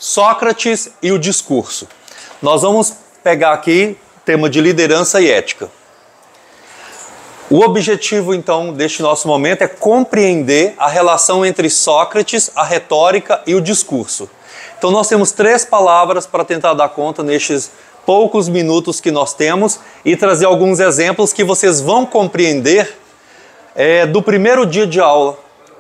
Sócrates e o discurso. Nós vamos pegar aqui o tema de liderança e ética. O objetivo, então, deste nosso momento é compreender a relação entre Sócrates, a retórica e o discurso. Então, nós temos 3 palavras para tentar dar conta nestes poucos minutos que nós temos e trazer alguns exemplos que vocês vão compreender do primeiro dia de aula.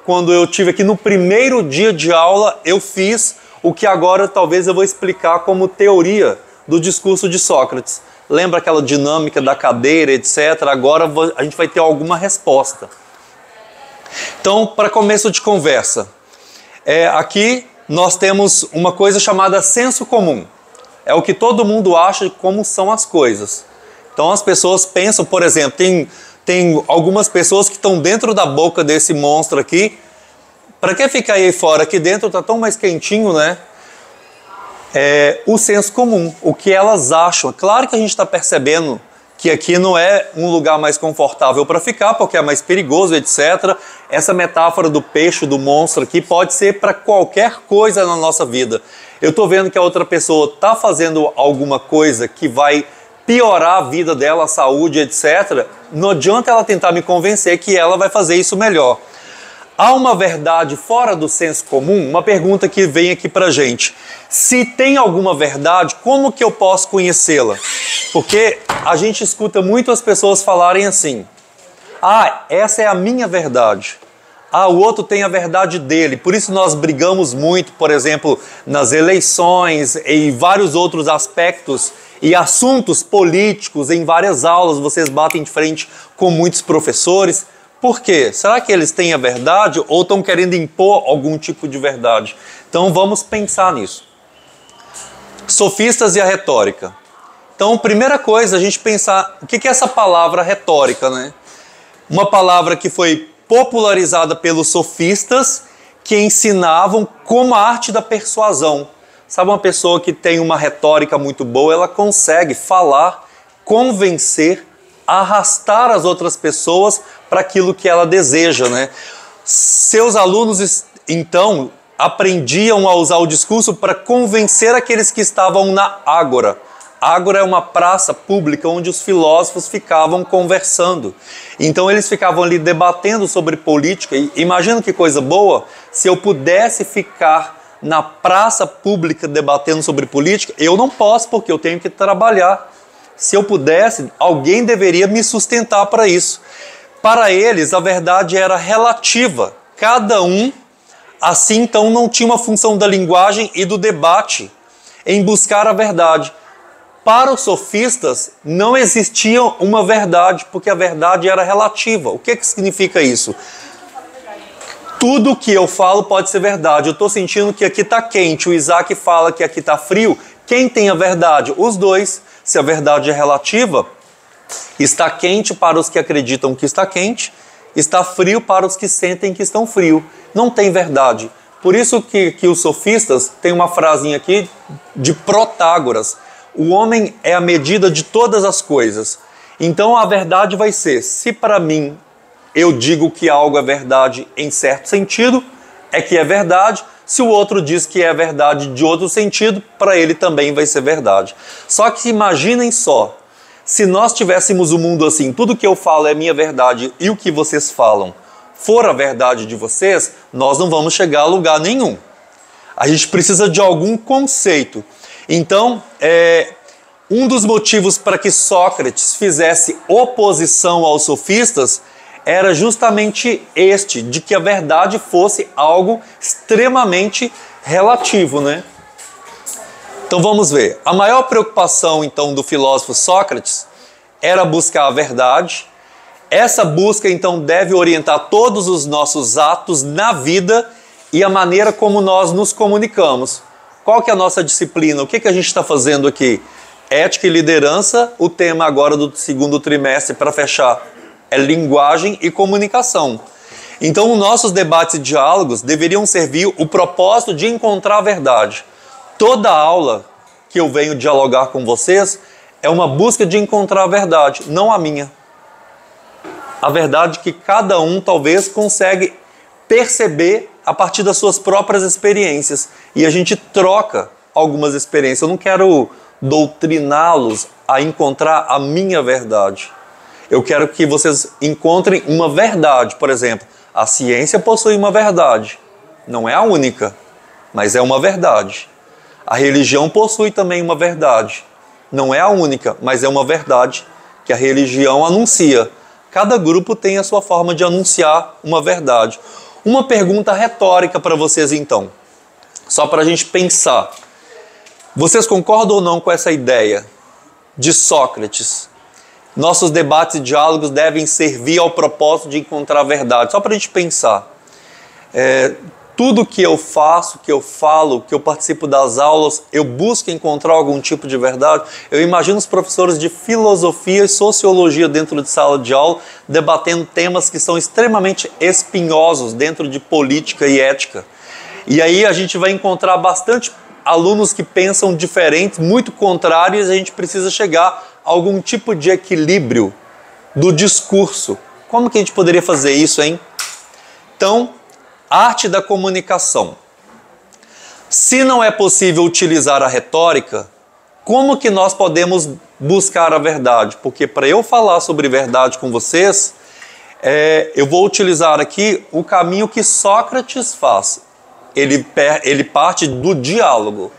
Quando eu tive aqui no primeiro dia de aula, eu fiz o que agora talvez eu vou explicar como teoria do discurso de Sócrates. Lembra aquela dinâmica da cadeira, etc? Agora a gente vai ter alguma resposta. Então, para começo de conversa, aqui nós temos uma coisa chamada senso comum. É o que todo mundo acha de como são as coisas. Então as pessoas pensam, por exemplo, tem algumas pessoas que estão dentro da boca desse monstro aqui. Para que ficar aí fora? Aqui dentro está tão mais quentinho, né? O senso comum, o que elas acham. Claro que a gente está percebendo que aqui não é um lugar mais confortável para ficar, porque é mais perigoso, etc. Essa metáfora do peixe, do monstro aqui, pode ser para qualquer coisa na nossa vida. Eu estou vendo que a outra pessoa está fazendo alguma coisa que vai piorar a vida dela, a saúde, etc. Não adianta ela tentar me convencer que ela vai fazer isso melhor. Há uma verdade fora do senso comum? Uma pergunta que vem aqui pra gente. Se tem alguma verdade, como que eu posso conhecê-la? Porque a gente escuta muito as pessoas falarem assim: essa é a minha verdade. O outro tem a verdade dele. Por isso nós brigamos muito, por exemplo, nas eleições e vários outros aspectos e assuntos políticos. Em várias aulas vocês batem de frente com muitos professores. Por quê? Será que eles têm a verdade ou estão querendo impor algum tipo de verdade? Então vamos pensar nisso. Sofistas e a retórica. Então, primeira coisa, a gente pensar o que é essa palavra retórica, né? Uma palavra que foi popularizada pelos sofistas que ensinavam como a arte da persuasão. Sabe, uma pessoa que tem uma retórica muito boa, ela consegue falar, convencer, arrastar as outras pessoas para aquilo que ela deseja, né? Seus alunos, então, aprendiam a usar o discurso para convencer aqueles que estavam na ágora. Ágora é uma praça pública onde os filósofos ficavam conversando. Então eles ficavam ali debatendo sobre política. E imagina que coisa boa, se eu pudesse ficar na praça pública debatendo sobre política. Eu não posso, porque eu tenho que trabalhar. Se eu pudesse, alguém deveria me sustentar para isso. Para eles, a verdade era relativa. Cada um, assim, então, não tinha uma função da linguagem e do debate em buscar a verdade. Para os sofistas, não existia uma verdade, porque a verdade era relativa. O que significa isso? Tudo que eu falo pode ser verdade. Eu estou sentindo que aqui está quente, o Isaac fala que aqui está frio. Quem tem a verdade? Os dois. Se a verdade é relativa, está quente para os que acreditam que está quente, está frio para os que sentem que estão frio. Não tem verdade. Por isso que os sofistas têm uma frasinha aqui de Protágoras. O homem é a medida de todas as coisas. Então a verdade vai ser, se para mim eu digo que algo é verdade em certo sentido, é que é verdade. Se o outro diz que é verdade de outro sentido, para ele também vai ser verdade. Só que imaginem só, se nós tivéssemos um mundo assim, tudo que eu falo é minha verdade e o que vocês falam for a verdade de vocês, nós não vamos chegar a lugar nenhum. A gente precisa de algum conceito. Então, um dos motivos para que Sócrates fizesse oposição aos sofistas era justamente este, de que a verdade fosse algo extremamente relativo, né? Então vamos ver. A maior preocupação, então, do filósofo Sócrates era buscar a verdade. Essa busca, então, deve orientar todos os nossos atos na vida e a maneira como nós nos comunicamos. Qual que é a nossa disciplina? O que a gente está fazendo aqui? Ética e liderança, o tema agora do segundo trimestre, para fechar, é linguagem e comunicação. Então, os nossos debates e diálogos deveriam servir o propósito de encontrar a verdade. Toda aula que eu venho dialogar com vocês é uma busca de encontrar a verdade, não a minha. A verdade que cada um talvez consegue perceber a partir das suas próprias experiências. E a gente troca algumas experiências. Eu não quero doutriná-los a encontrar a minha verdade. Eu quero que vocês encontrem uma verdade. Por exemplo, a ciência possui uma verdade. Não é a única, mas é uma verdade. A religião possui também uma verdade. Não é a única, mas é uma verdade que a religião anuncia. Cada grupo tem a sua forma de anunciar uma verdade. Uma pergunta retórica para vocês então, só para a gente pensar. Vocês concordam ou não com essa ideia de Sócrates? Nossos debates e diálogos devem servir ao propósito de encontrar a verdade. Só para a gente pensar. Tudo que eu faço, que eu falo, que eu participo das aulas, eu busco encontrar algum tipo de verdade. Eu imagino os professores de filosofia e sociologia dentro de sala de aula debatendo temas que são extremamente espinhosos dentro de política e ética. E aí a gente vai encontrar bastante alunos que pensam diferentes, muito contrários, e a gente precisa chegar a algum tipo de equilíbrio do discurso. Como que a gente poderia fazer isso, hein? Então, arte da comunicação. Se não é possível utilizar a retórica, como que nós podemos buscar a verdade? Porque para eu falar sobre verdade com vocês, eu vou utilizar aqui o caminho que Sócrates faz. Ele parte do diálogo.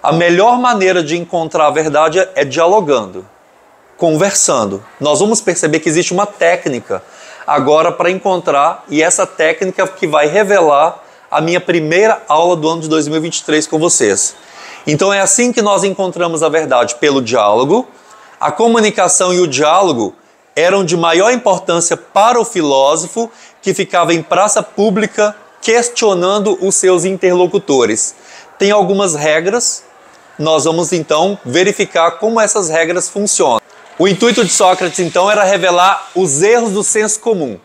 A melhor maneira de encontrar a verdade é dialogando, conversando. Nós vamos perceber que existe uma técnica agora para encontrar, e essa técnica que vai revelar a minha primeira aula do ano de 2023 com vocês. Então é assim que nós encontramos a verdade, pelo diálogo. A comunicação e o diálogo eram de maior importância para o filósofo que ficava em praça pública questionando os seus interlocutores. Tem algumas regras, nós vamos então verificar como essas regras funcionam. O intuito de Sócrates, então, era revelar os erros do senso comum.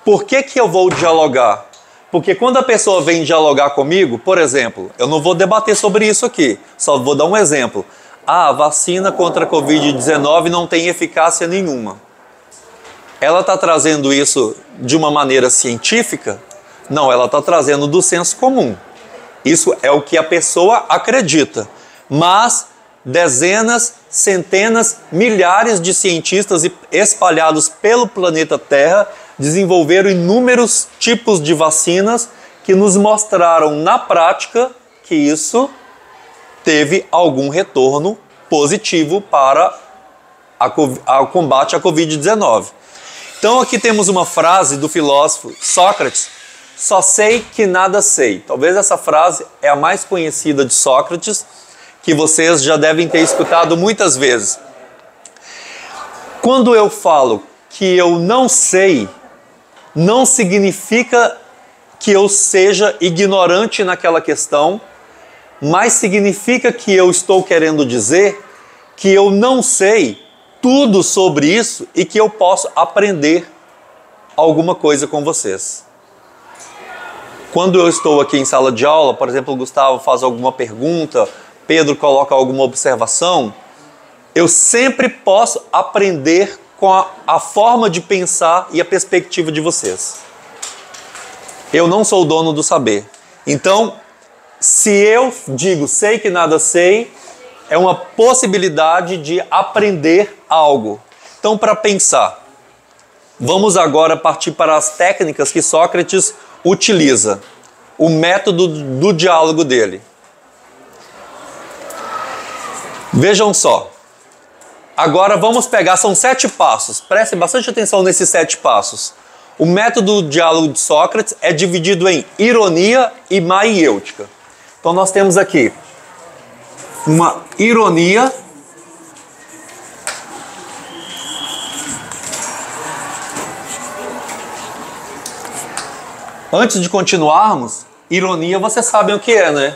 Por que eu vou dialogar? Porque quando a pessoa vem dialogar comigo, por exemplo, eu não vou debater sobre isso aqui, só vou dar um exemplo. A vacina contra a Covid-19 não tem eficácia nenhuma. Ela está trazendo isso de uma maneira científica? Não, ela está trazendo do senso comum. Isso é o que a pessoa acredita. Mas dezenas, centenas, milhares de cientistas espalhados pelo planeta Terra desenvolveram inúmeros tipos de vacinas que nos mostraram na prática que isso teve algum retorno positivo para o combate à Covid-19. Então aqui temos uma frase do filósofo Sócrates: só sei que nada sei. Talvez essa frase é a mais conhecida de Sócrates, que vocês já devem ter escutado muitas vezes. Quando eu falo que eu não sei, não significa que eu seja ignorante naquela questão, mas significa que eu estou querendo dizer que eu não sei tudo sobre isso e que eu posso aprender alguma coisa com vocês. Quando eu estou aqui em sala de aula, por exemplo, o Gustavo faz alguma pergunta, Pedro coloca alguma observação, eu sempre posso aprender com a forma de pensar e a perspectiva de vocês. Eu não sou o dono do saber. Então, se eu digo sei que nada sei, é uma possibilidade de aprender algo. Então, para pensar, vamos agora partir para as técnicas que Sócrates utiliza, o método do diálogo dele. Vejam só, agora vamos pegar, são 7 passos, prestem bastante atenção nesses 7 passos. O método do diálogo de Sócrates é dividido em ironia e maiêutica. Então nós temos aqui uma ironia, antes de continuarmos, ironia vocês sabem o que é, né?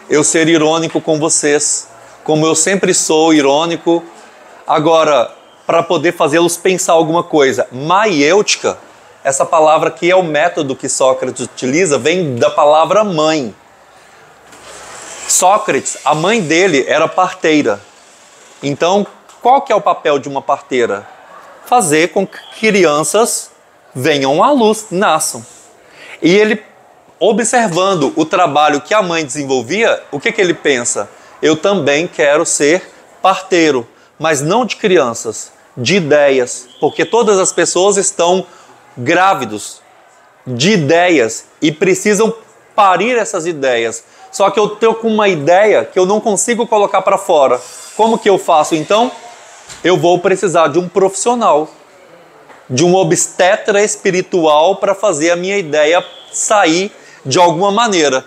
Eu ser irônico com vocês, como eu sempre sou irônico. Agora, para poder fazê-los pensar alguma coisa, maiêutica, essa palavra que é o método que Sócrates utiliza, vem da palavra mãe. Sócrates, a mãe dele era parteira. Então, qual que é o papel de uma parteira? Fazer com que crianças venham à luz, nasçam. E ele, observando o trabalho que a mãe desenvolvia, o que ele pensa? eu também quero ser parteiro, mas não de crianças, de ideias, porque todas as pessoas estão grávidos de ideias e precisam parir essas ideias. Só que eu estou com uma ideia que eu não consigo colocar para fora. Como que eu faço então? Eu vou precisar de um profissional, de um obstetra espiritual para fazer a minha ideia sair de alguma maneira.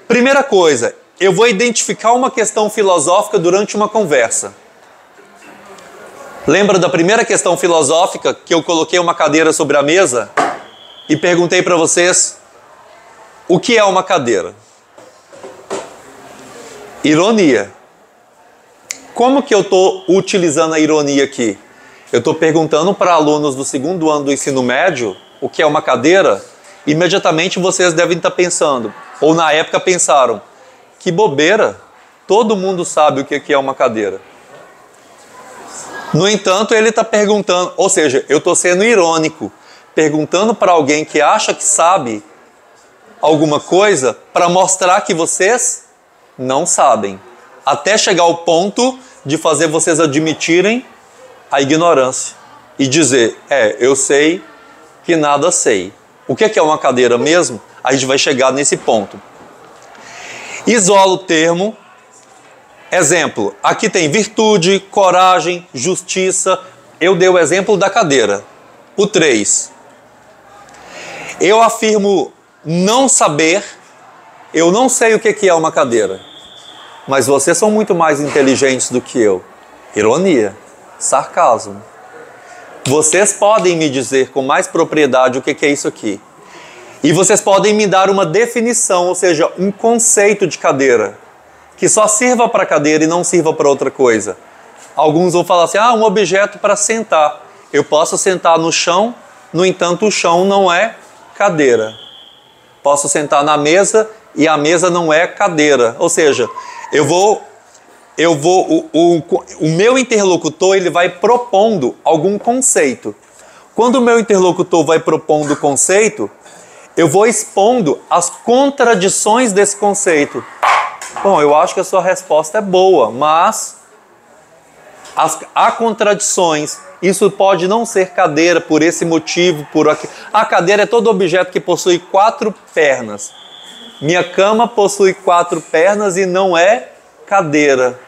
Primeira coisa, eu vou identificar uma questão filosófica durante uma conversa. Lembra da primeira questão filosófica que eu coloquei uma cadeira sobre a mesa e perguntei para vocês o que é uma cadeira? Ironia. Como que eu estou utilizando a ironia aqui? Eu estou perguntando para alunos do 2º ano do ensino médio o que é uma cadeira. Imediatamente vocês devem estar pensando, ou na época pensaram, que bobeira, todo mundo sabe o que é uma cadeira. No entanto, ele está perguntando, ou seja, eu estou sendo irônico, perguntando para alguém que acha que sabe alguma coisa para mostrar que vocês não sabem. Até chegar ao ponto de fazer vocês admitirem a ignorância e dizer, eu sei que nada sei. O que é uma cadeira mesmo? A gente vai chegar nesse ponto. Isola o termo. Exemplo, aqui tem virtude, coragem, justiça. Eu dei o exemplo da cadeira. O 3. Eu afirmo não saber, eu não sei o que é uma cadeira. Mas vocês são muito mais inteligentes do que eu. Ironia, sarcasmo. Vocês podem me dizer com mais propriedade o que é isso aqui. E vocês podem me dar uma definição, ou seja, um conceito de cadeira, que só sirva para cadeira e não sirva para outra coisa. Alguns vão falar assim, um objeto para sentar. Eu posso sentar no chão, no entanto o chão não é cadeira. Posso sentar na mesa e a mesa não é cadeira. Ou seja, o meu interlocutor ele vai propondo algum conceito. Quando o meu interlocutor vai propondo o conceito, eu vou expondo as contradições desse conceito. Bom, eu acho que a sua resposta é boa, mas há contradições. Isso pode não ser cadeira por esse motivo, por aqui. A cadeira é todo objeto que possui 4 pernas. Minha cama possui 4 pernas e não é cadeira.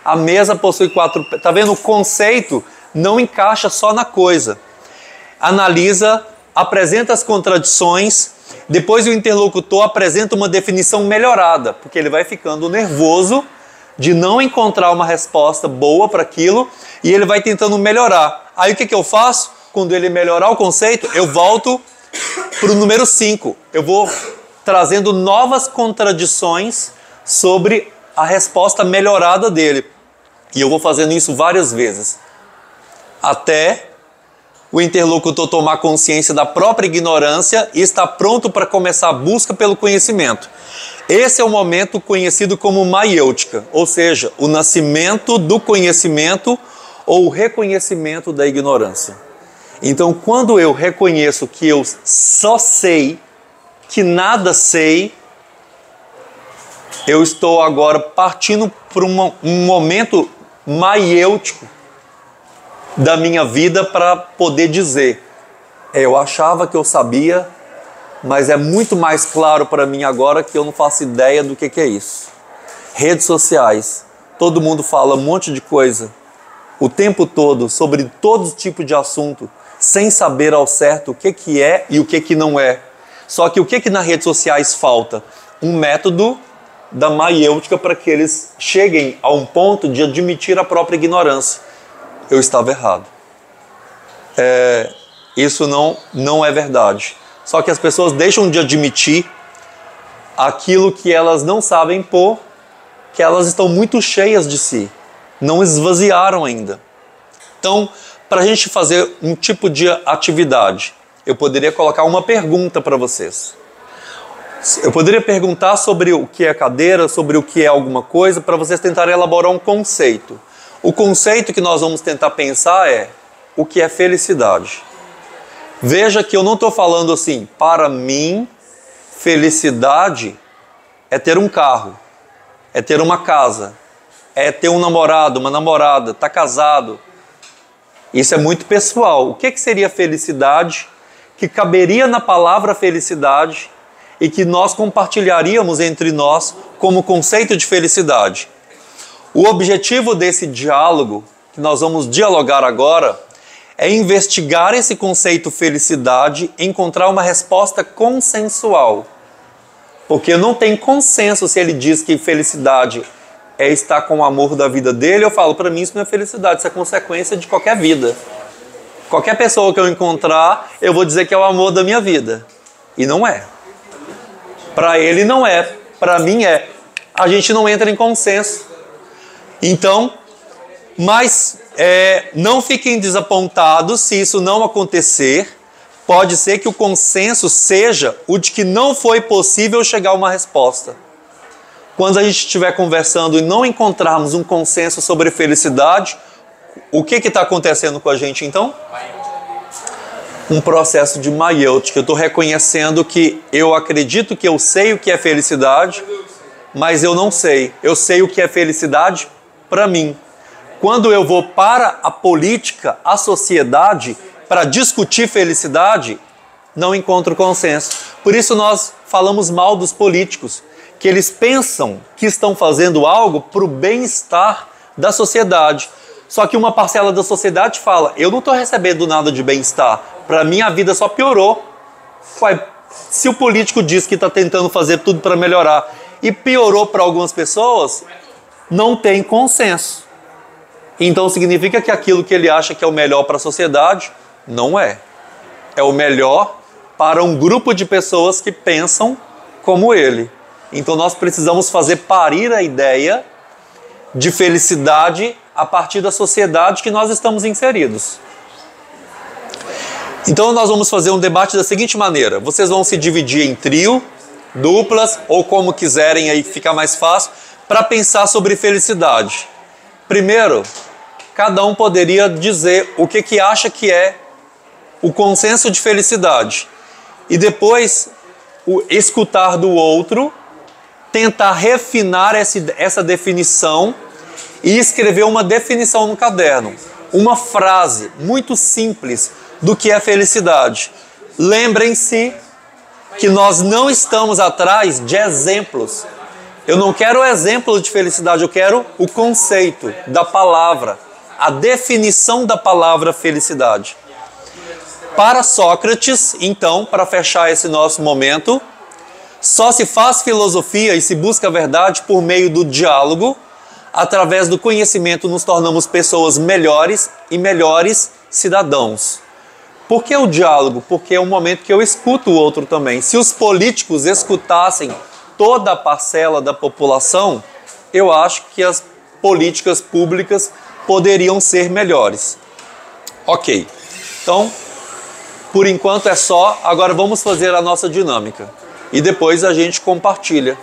A mesa possui 4 pernas. Está vendo? O conceito não encaixa só na coisa. Analisa, apresenta as contradições, depois o interlocutor apresenta uma definição melhorada, porque ele vai ficando nervoso de não encontrar uma resposta boa para aquilo e ele vai tentando melhorar. Aí o que eu faço? Quando ele melhorar o conceito, eu volto para o número 5. Eu vou trazendo novas contradições sobre a resposta melhorada dele. E eu vou fazendo isso várias vezes, até o interlocutor tomar consciência da própria ignorância e estar pronto para começar a busca pelo conhecimento. Esse é o momento conhecido como maiêutica, ou seja, o nascimento do conhecimento ou o reconhecimento da ignorância. Então, quando eu reconheço que eu só sei, que nada sei, eu estou agora partindo para um momento maiêutico da minha vida para poder dizer, eu achava que eu sabia, mas é muito mais claro para mim agora que eu não faço ideia do que é isso. Redes sociais, todo mundo fala um monte de coisa, o tempo todo, sobre todo tipo de assunto, sem saber ao certo o que é e o que não é. Só que o que nas redes sociais falta? Um método da maiêutica para que eles cheguem a um ponto de admitir a própria ignorância. Eu estava errado. Isso não é verdade. Só que as pessoas deixam de admitir aquilo que elas não sabem que elas estão muito cheias de si. Não esvaziaram ainda. Então, para a gente fazer um tipo de atividade, eu poderia colocar uma pergunta para vocês. Eu poderia perguntar sobre o que é cadeira, sobre o que é alguma coisa, para vocês tentarem elaborar um conceito. O conceito que nós vamos tentar pensar é o que é felicidade. Veja que eu não estou falando assim, para mim, felicidade é ter um carro, é ter uma casa, é ter um namorado, uma namorada, estar casado. Isso é muito pessoal. O que seria felicidade que caberia na palavra felicidade e que nós compartilharíamos entre nós como conceito de felicidade? O objetivo desse diálogo, que nós vamos dialogar agora, é investigar esse conceito felicidade e encontrar uma resposta consensual. Porque não tem consenso se ele diz que felicidade é estar com o amor da vida dele. Eu falo, para mim isso não é felicidade, isso é consequência de qualquer vida. Qualquer pessoa que eu encontrar, eu vou dizer que é o amor da minha vida. E não é. Para ele não é, para mim é. A gente não entra em consenso. Então, mas não fiquem desapontados se isso não acontecer. Pode ser que o consenso seja o de que não foi possível chegar a uma resposta. Quando a gente estiver conversando e não encontrarmos um consenso sobre felicidade, o que está acontecendo com a gente então? Um processo de maiêutica. Eu estou reconhecendo que eu acredito que eu sei o que é felicidade, mas eu não sei. Eu sei o que é felicidade para mim. Quando eu vou para a política, a sociedade, para discutir felicidade, não encontro consenso. Por isso nós falamos mal dos políticos, que eles pensam que estão fazendo algo para o bem-estar da sociedade. Só que uma parcela da sociedade fala, eu não estou recebendo nada de bem-estar, para mim a vida só piorou. Ué, se o político diz que está tentando fazer tudo para melhorar e piorou para algumas pessoas, não tem consenso. Então significa que aquilo que ele acha que é o melhor para a sociedade, não é. É o melhor para um grupo de pessoas que pensam como ele. Então nós precisamos fazer parir a ideia de felicidade a partir da sociedade que nós estamos inseridos. Então nós vamos fazer um debate da seguinte maneira. Vocês vão se dividir em trio, duplas ou como quiserem, aí fica mais fácil, para pensar sobre felicidade. Primeiro, cada um poderia dizer o que acha que é o consenso de felicidade. E depois, escutar do outro, tentar refinar essa definição e escrever uma definição no caderno. Uma frase muito simples do que é felicidade. Lembrem-se que nós não estamos atrás de exemplos. Eu não quero o exemplo de felicidade, eu quero o conceito da palavra, a definição da palavra felicidade. Para Sócrates, então, para fechar esse nosso momento, só se faz filosofia e se busca a verdade por meio do diálogo. Através do conhecimento nos tornamos pessoas melhores e melhores cidadãos. Por que o diálogo? Porque é um momento que eu escuto o outro também. Se os políticos escutassem toda a parcela da população, eu acho que as políticas públicas poderiam ser melhores. Ok, então, por enquanto é só. Agora vamos fazer a nossa dinâmica. E depois a gente compartilha.